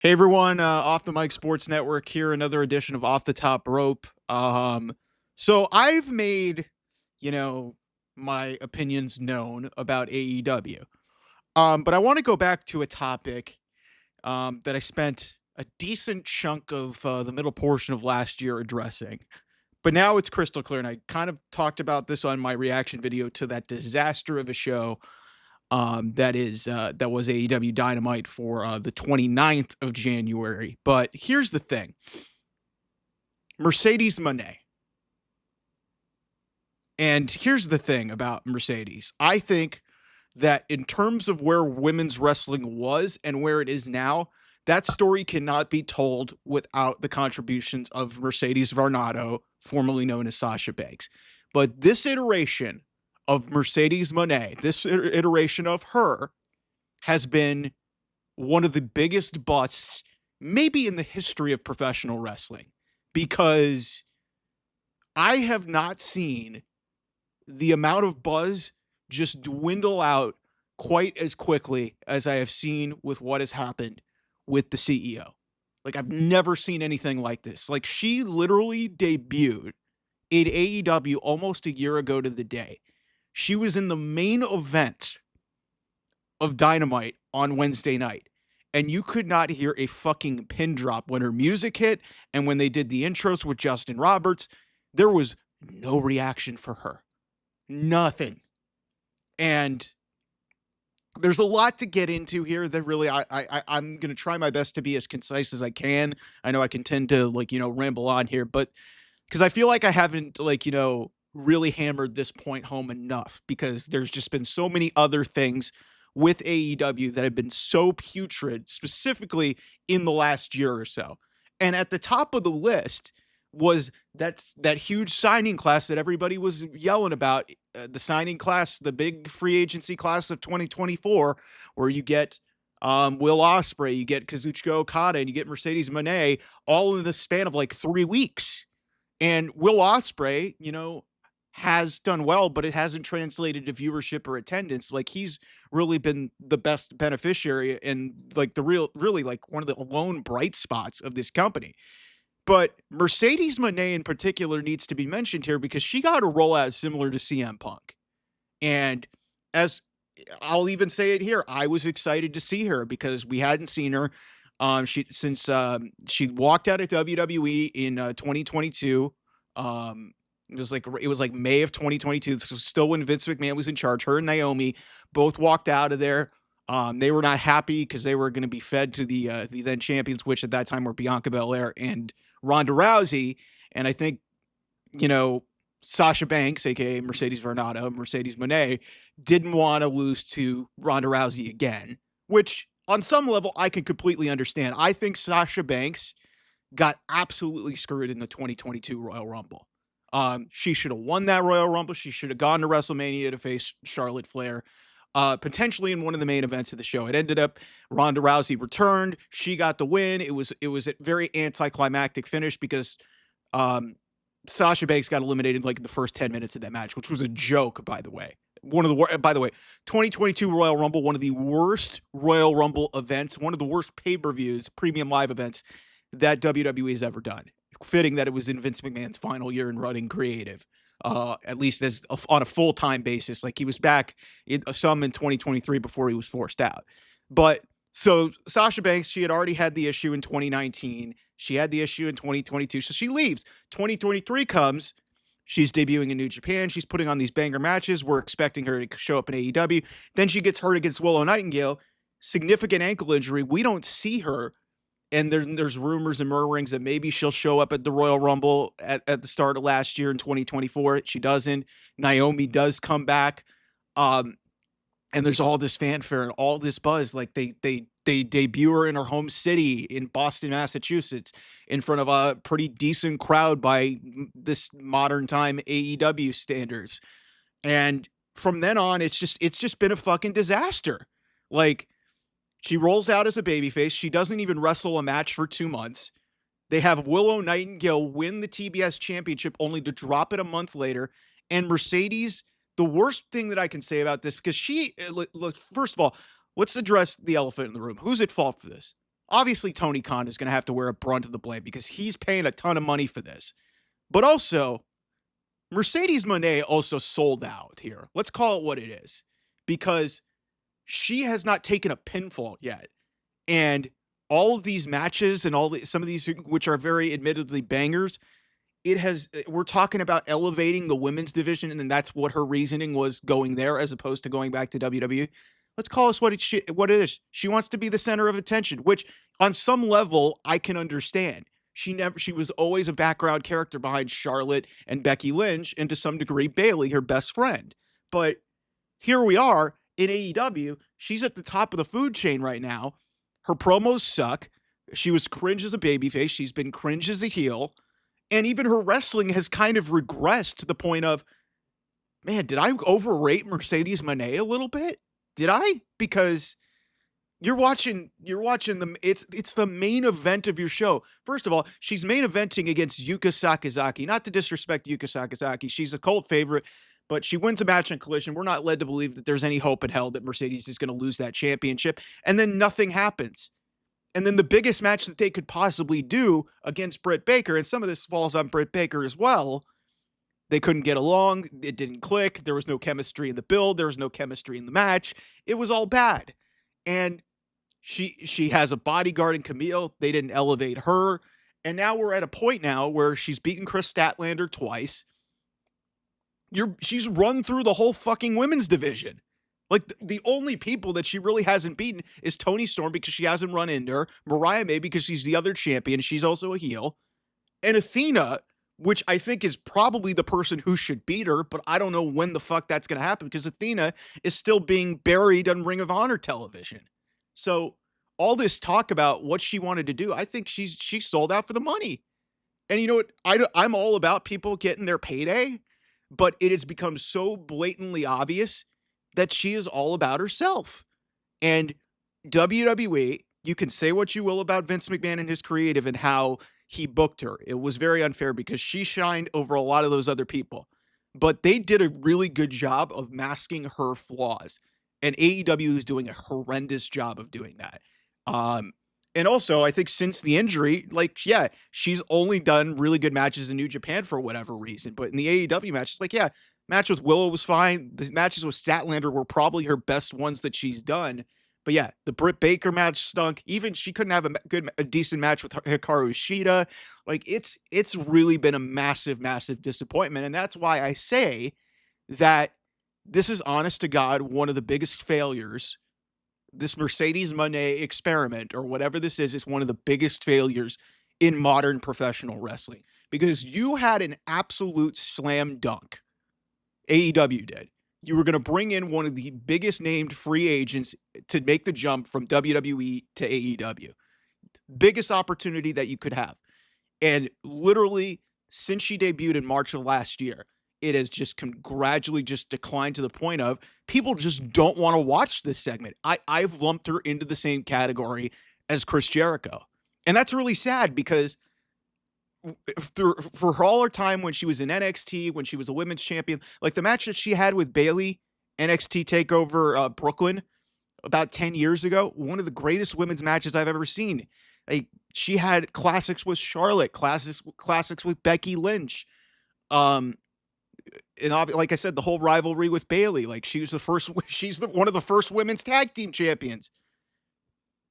Hey everyone, Off the Mic Sports Network here, another edition of Off the Top Rope. So I've made, you know, my opinions known about AEW. But I want to go back to a topic that I spent a decent chunk of the middle portion of last year addressing. But now it's crystal clear, and I kind of talked about this on my reaction video to that disaster of a show that was AEW Dynamite for the 29th of January. But here's the thing. Mercedes Mone. And here's the thing about Mercedes. I think that in terms of where women's wrestling was and where it is now, that story cannot be told without the contributions of Mercedes Varnado, formerly known as Sasha Banks. But this iteration of Mercedes Mone, this iteration of her, has been one of the biggest busts maybe in the history of professional wrestling, because I have not seen the amount of buzz just dwindle out quite as quickly as I have seen with what has happened with the CEO. Like, I've never seen anything like this. Like, she literally debuted in AEW almost a year ago to the day. She was in the main event of Dynamite on Wednesday night, and you could not hear a fucking pin drop when her music hit, and when they did the intros with Justin Roberts, there was no reaction for her. Nothing. And there's a lot to get into here that really I'm going to try my best to be as concise as I can. I know I can tend to ramble on here, but because I feel like I haven't really hammered this point home enough, because there's just been so many other things with AEW that have been so putrid, specifically in the last year or so. And at the top of the list was that huge signing class that everybody was yelling about, the signing class, the big free agency class of 2024, where you get Will Ospreay, you get Kazuchika Okada, and you get Mercedes Mone, all in the span of like 3 weeks. And Will Ospreay, has done well, but it hasn't translated to viewership or attendance. Like, he's really been the best beneficiary and like really like one of the lone bright spots of this company. But Mercedes Mone in particular needs to be mentioned here, because she got a rollout similar to CM Punk. And as I'll even say it here, I was excited to see her because we hadn't seen her she walked out of WWE in 2022. It was like May of 2022. This was still when Vince McMahon was in charge. Her and Naomi both walked out of there. They were not happy because they were going to be fed to the then champions, which at that time were Bianca Belair and Ronda Rousey. And I think, Sasha Banks, aka Mercedes Varnado, Mercedes Mone, didn't want to lose to Ronda Rousey again, which on some level I can completely understand. I think Sasha Banks got absolutely screwed in the 2022 Royal Rumble. She should have won that Royal Rumble. She should have gone to WrestleMania to face Charlotte Flair, potentially in one of the main events of the show. It ended up Ronda Rousey returned. She got the win. It was a very anticlimactic finish because Sasha Banks got eliminated like in the first 10 minutes of that match, which was a joke, by the way. By the way, 2022 Royal Rumble, one of the worst Royal Rumble events, one of the worst pay-per-views, premium live events that WWE has ever done. Fitting that it was in Vince McMahon's final year in running creative, at least on a full-time basis. Like, he was back some in 2023 before he was forced out. But so Sasha Banks, she had already had the issue in 2019. She had the issue in 2022. So she leaves. 2023 comes. She's debuting in New Japan. She's putting on these banger matches. We're expecting her to show up in AEW. Then she gets hurt against Willow Nightingale. Significant ankle injury. We don't see her. And there's rumors and murmurings that maybe she'll show up at the Royal Rumble at the start of last year in 2024. She doesn't. Naomi does come back. And there's all this fanfare and all this buzz. Like, they debut her in her home city in Boston, Massachusetts, in front of a pretty decent crowd by this modern time AEW standards. And from then on, it's just been a fucking disaster. Like, she rolls out as a babyface. She doesn't even wrestle a match for 2 months. They have Willow Nightingale win the TBS championship only to drop it a month later. And Mercedes, the worst thing that I can say about this, because look, first of all, let's address the elephant in the room. Who's at fault for this? Obviously, Tony Khan is going to have to wear a brunt of the blame because he's paying a ton of money for this. But also, Mercedes Mone also sold out here. Let's call it what it is. Because she has not taken a pinfall yet. And all of these matches and some of these, which are very admittedly bangers, we're talking about elevating the women's division, and that's what her reasoning was going there as opposed to going back to WWE. Let's call us what it is. She wants to be the center of attention, which on some level I can understand. She was always a background character behind Charlotte and Becky Lynch, and to some degree Bayley, her best friend. But here we are in AEW. She's at the top of the food chain right now. Her promos suck. She was cringe as a babyface. She's been cringe as a heel. And even her wrestling has kind of regressed to the point of, man, did I overrate Mercedes Mone a little bit? Did I? Because you're watching it's the main event of your show. First of all, she's main eventing against Yuka Sakazaki. Not to disrespect Yuka Sakazaki. She's a cult favorite, but she wins a match on Collision. We're not led to believe that there's any hope in hell that Mercedes is going to lose that championship. And then nothing happens. And then the biggest match that they could possibly do against Britt Baker, and some of this falls on Britt Baker as well, they couldn't get along. It didn't click. There was no chemistry in the build. There was no chemistry in the match. It was all bad. And she has a bodyguard in Camille. They didn't elevate her. And now we're at a point now where she's beaten Chris Statlander twice. She's run through the whole fucking women's division. Like, the only people that she really hasn't beaten is Toni Storm because she hasn't run into her, Mariah May because she's the other champion, she's also a heel, and Athena, which I think is probably the person who should beat her, but I don't know when the fuck that's going to happen because Athena is still being buried on Ring of Honor television. So all this talk about what she wanted to do, I think she sold out for the money. And you know what? I'm all about people getting their payday, but it has become so blatantly obvious that she is all about herself. And WWE, you can say what you will about Vince McMahon and his creative and how he booked her. It was very unfair because she shined over a lot of those other people. But they did a really good job of masking her flaws. And AEW is doing a horrendous job of doing that. And also, I think since the injury, like, yeah, she's only done really good matches in New Japan for whatever reason. But in the AEW matches, like, yeah, match with Willow was fine. The matches with Statlander were probably her best ones that she's done. But yeah, the Britt Baker match stunk. Even she couldn't have a decent match with Hikaru Shida. Like, it's really been a massive, massive disappointment. And that's why I say that this is, honest to God, one of the biggest failures. This Mercedes Mone experiment, or whatever this is one of the biggest failures in modern professional wrestling. Because you had an absolute slam dunk. AEW did. You were going to bring in one of the biggest named free agents to make the jump from WWE to AEW. Biggest opportunity that you could have. And literally, since she debuted in March of last year, it has just gradually just declined to the point of people just don't want to watch this segment. I've lumped her into the same category as Chris Jericho. And that's really sad because for all her time when she was in NXT, when she was a women's champion, like the match that she had with Bayley, NXT TakeOver Brooklyn, about 10 years ago, one of the greatest women's matches I've ever seen. Like, she had classics with Charlotte, classics with Becky Lynch. And like I said, the whole rivalry with Bayley, like she's one of the first women's tag team champions.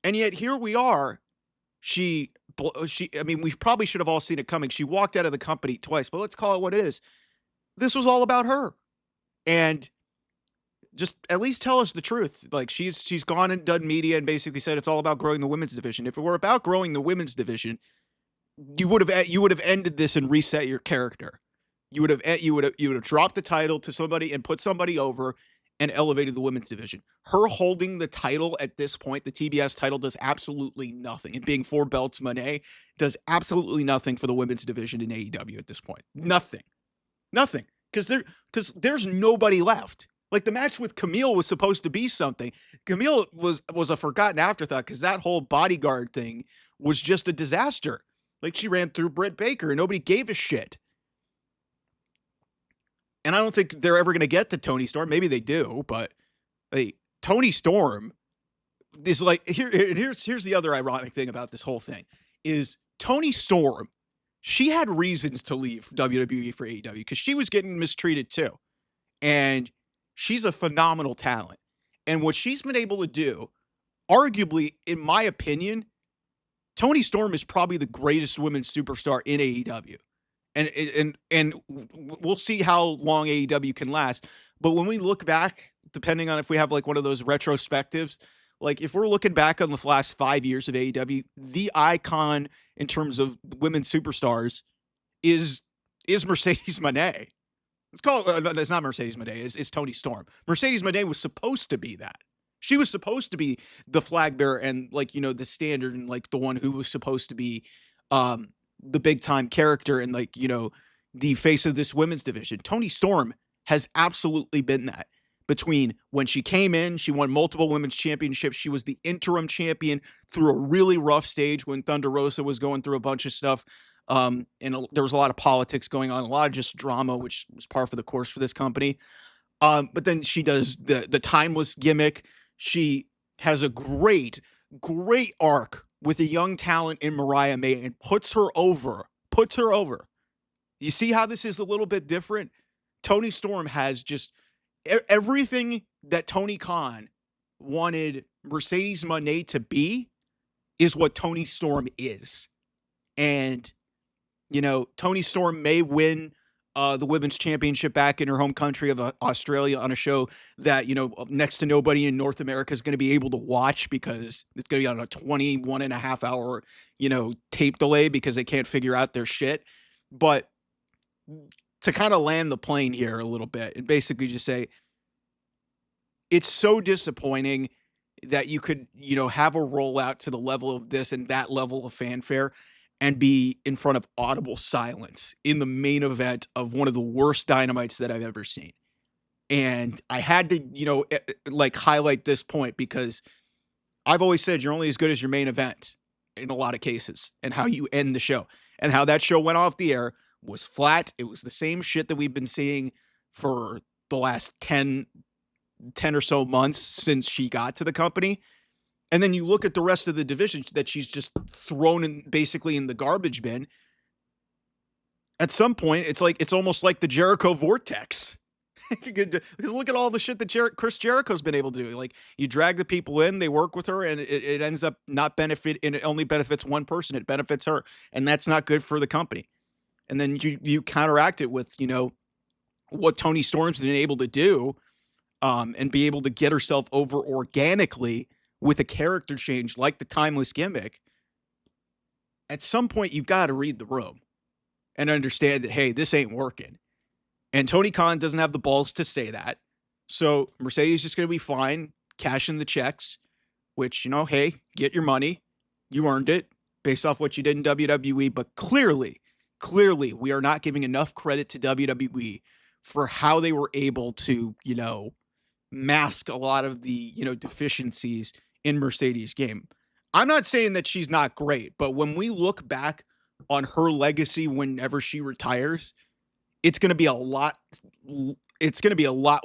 And yet here we are. I mean, we probably should have all seen it coming. She walked out of the company twice, but let's call it what it is. This was all about her. And just at least tell us the truth. Like, she's gone and done media and basically said it's all about growing the women's division. If it were about growing the women's division, you would have ended this and reset your character. You would have dropped the title to somebody and put somebody over and elevated the women's division. Her holding the title at this point, the TBS title, does absolutely nothing. And being 4 belts Monet does absolutely nothing for the women's division in AEW at this point. Nothing. Because there's nobody left. Like, the match with Camille was supposed to be something. Camille was a forgotten afterthought because that whole bodyguard thing was just a disaster. Like, she ran through Britt Baker and nobody gave a shit. And I don't think they're ever going to get to Toni Storm. Maybe they do, but Toni Storm this like here's the other ironic thing about this whole thing is Tony Storm. She had reasons to leave WWE for AEW because she was getting mistreated too, and she's a phenomenal talent. And what she's been able to do, arguably, in my opinion, Tony Storm is probably the greatest women's superstar in AEW. And we'll see how long AEW can last. But when we look back, depending on if we have like one of those retrospectives, like if we're looking back on the last 5 years of AEW, the icon in terms of women's superstars is Mercedes Mone. It's not Mercedes Mone. It's Tony Storm. Mercedes Mone was supposed to be that. She was supposed to be the flag bearer and like, the standard and like the one who was supposed to be the big time character and like, the face of this women's division. Tony Storm has absolutely been that. Between when she came in, she won multiple women's championships. She was the interim champion through a really rough stage when Thunder Rosa was going through a bunch of stuff. And there was a lot of politics going on, a lot of just drama, which was par for the course for this company. But then she does the timeless gimmick. She has a great arc with a young talent in Mariah May and puts her over. You see how this is a little bit different? Tony Storm has just everything that Tony Khan wanted Mercedes Mone to be is what Tony Storm is. And, Tony Storm may win the women's championship back in her home country of Australia on a show that, next to nobody in North America is going to be able to watch because it's going to be on a 21 and a half hour, tape delay because they can't figure out their shit. But to kind of land the plane here a little bit and basically just say, it's so disappointing that you could, have a rollout to the level of this and that level of fanfare and be in front of audible silence in the main event of one of the worst dynamites that I've ever seen. And I had to, highlight this point because I've always said you're only as good as your main event in a lot of cases and how you end the show. And how that show went off the air was flat. It was the same shit that we've been seeing for the last 10 or so months since she got to the company. And then you look at the rest of the division that she's just thrown in basically in the garbage bin. At some point, it's almost like the Jericho vortex. Because look at all the shit that Chris Jericho's been able to do. Like, you drag the people in, they work with her, and it ends up not and it only benefits one person. It benefits her, and that's not good for the company. And then you counteract it with, what Tony Storm's been able to do, and be able to get herself over organically with a character change like the timeless gimmick. At some point, you've got to read the room and understand that, hey, this ain't working. And Tony Khan doesn't have the balls to say that. So Mercedes is just going to be fine cashing the checks, which, hey, get your money. You earned it based off what you did in WWE. But clearly, we are not giving enough credit to WWE for how they were able to, mask a lot of the, deficiencies in Mercedes' game. I'm not saying that she's not great, but when we look back on her legacy whenever she retires, it's going to be a lot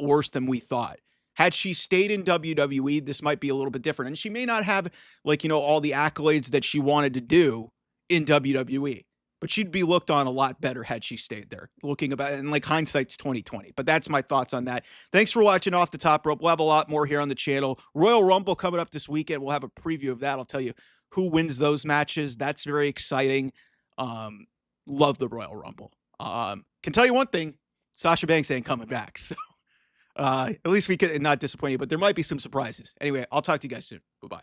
worse than we thought. Had she stayed in WWE, this might be a little bit different. And she may not have all the accolades that she wanted to do in WWE, but she'd be looked on a lot better had she stayed there. Looking about it, and hindsight's 2020. But that's my thoughts on that. Thanks for watching Off the Top Rope. We'll have a lot more here on the channel. Royal Rumble coming up this weekend. We'll have a preview of that. I'll tell you who wins those matches. That's very exciting. Love the Royal Rumble. Can tell you one thing, Sasha Banks ain't coming back. So at least we could not disappoint you, but there might be some surprises. Anyway, I'll talk to you guys soon. Bye-bye.